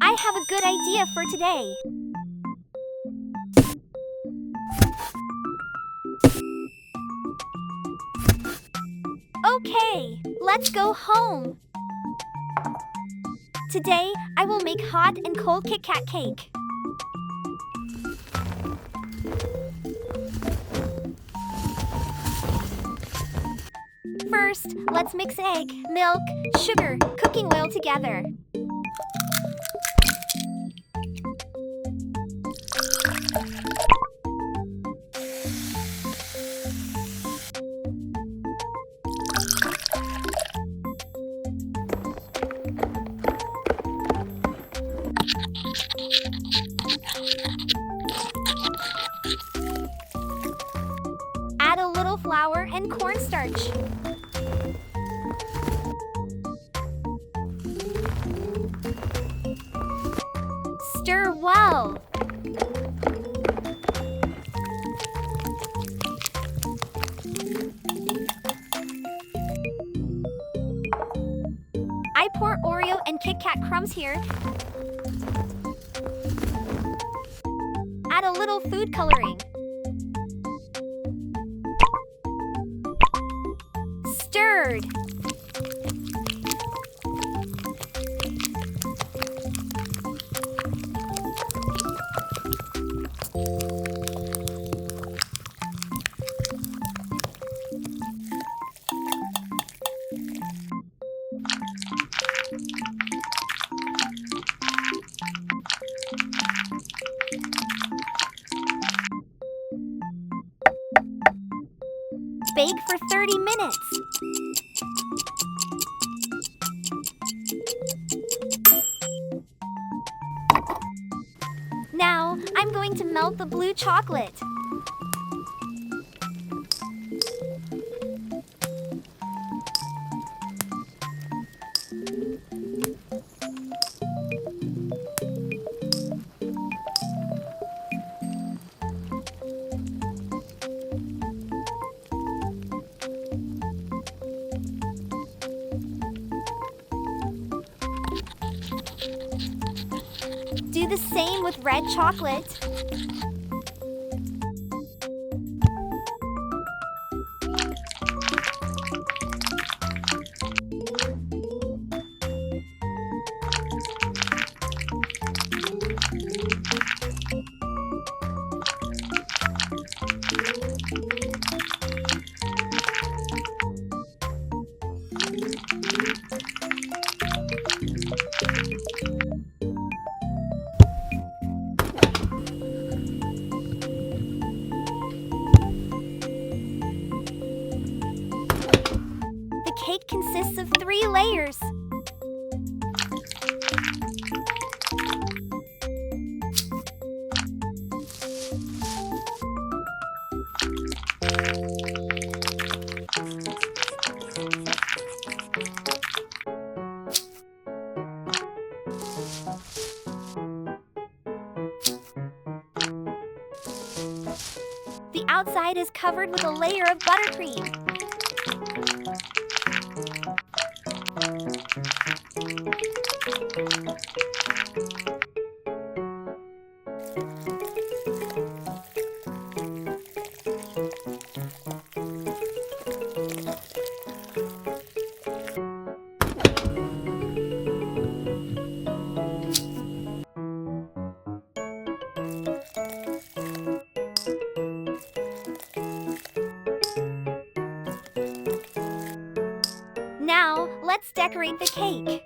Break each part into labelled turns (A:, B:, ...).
A: I have a good idea for today. Okay, let's go home. Today, I will make hot and cold KitKat cake. First, let's mix egg, milk, sugar, cooking oil together. Add a little flour and cornstarch. Stir well. I pour Oreo and KitKat crumbs here. Add a little food coloring. Stirred. Bake for 30 minutes. Now, I'm going to melt the blue chocolate. Do the same with red chocolate. The cake consists of 3 layers. The outside is covered with a layer of buttercream. Now, let's decorate the cake.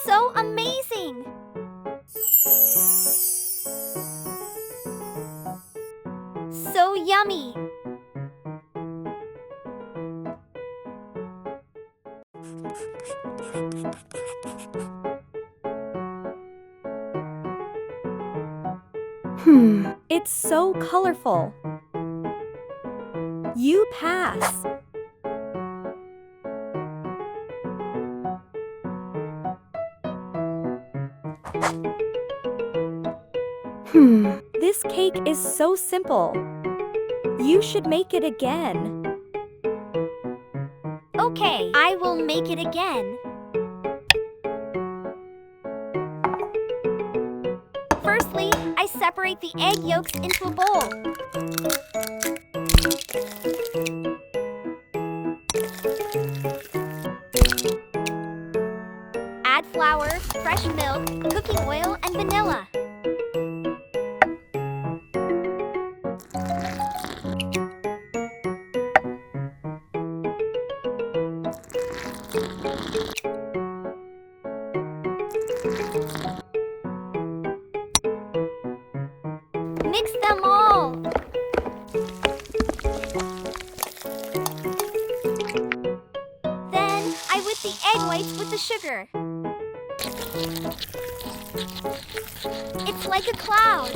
A: So amazing! so yummy! It's so colorful. You pass. This cake is so simple. You should make it again. Okay, I will make it again. Firstly, I separate the egg yolks into a bowl. Add flour, fresh milk, cooking oil, and vanilla. Mix them all. Then I whip the egg whites with the sugar. It's like a cloud.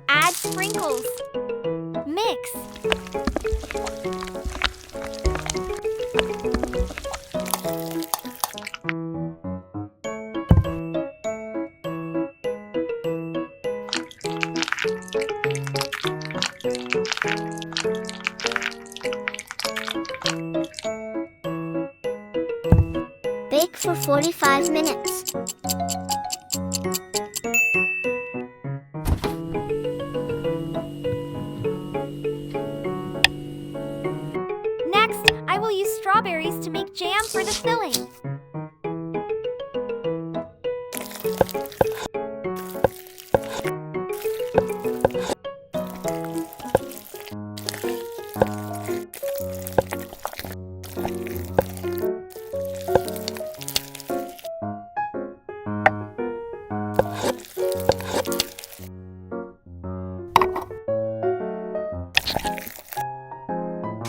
A: Add sprinkles. Mix.
B: Bake for 45 minutes.
A: Next, I will use strawberries to make jam for the filling.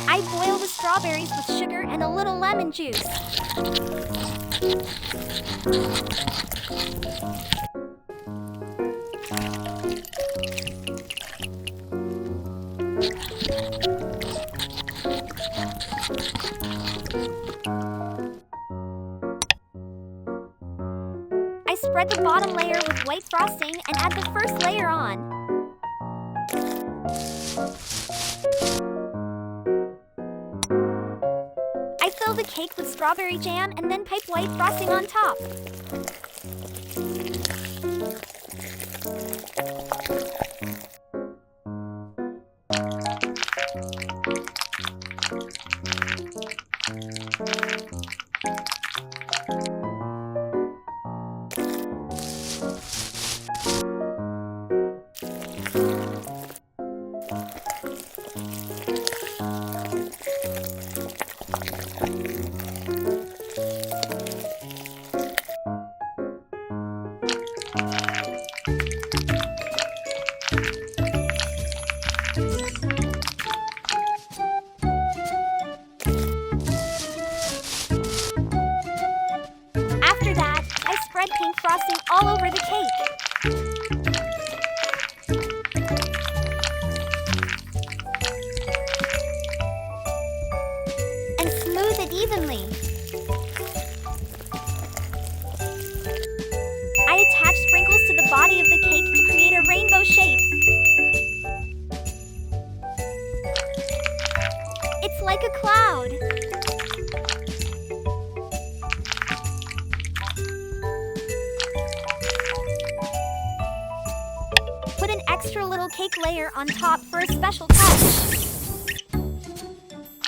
A: I boil the strawberries with sugar and a little lemon juice. I spread the bottom layer with white frosting and add the first layer on. I fill the cake with strawberry jam and then pipe white frosting on top. After that, I spread pink frosting all over the cake. And smooth it evenly. I attach sprinkles to the body of the cake to create a rainbow shape. It's like a cloud. Put an extra little cake layer on top for a special touch.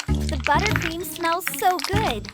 A: The buttercream smells so good.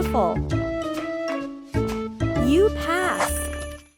C: beautiful.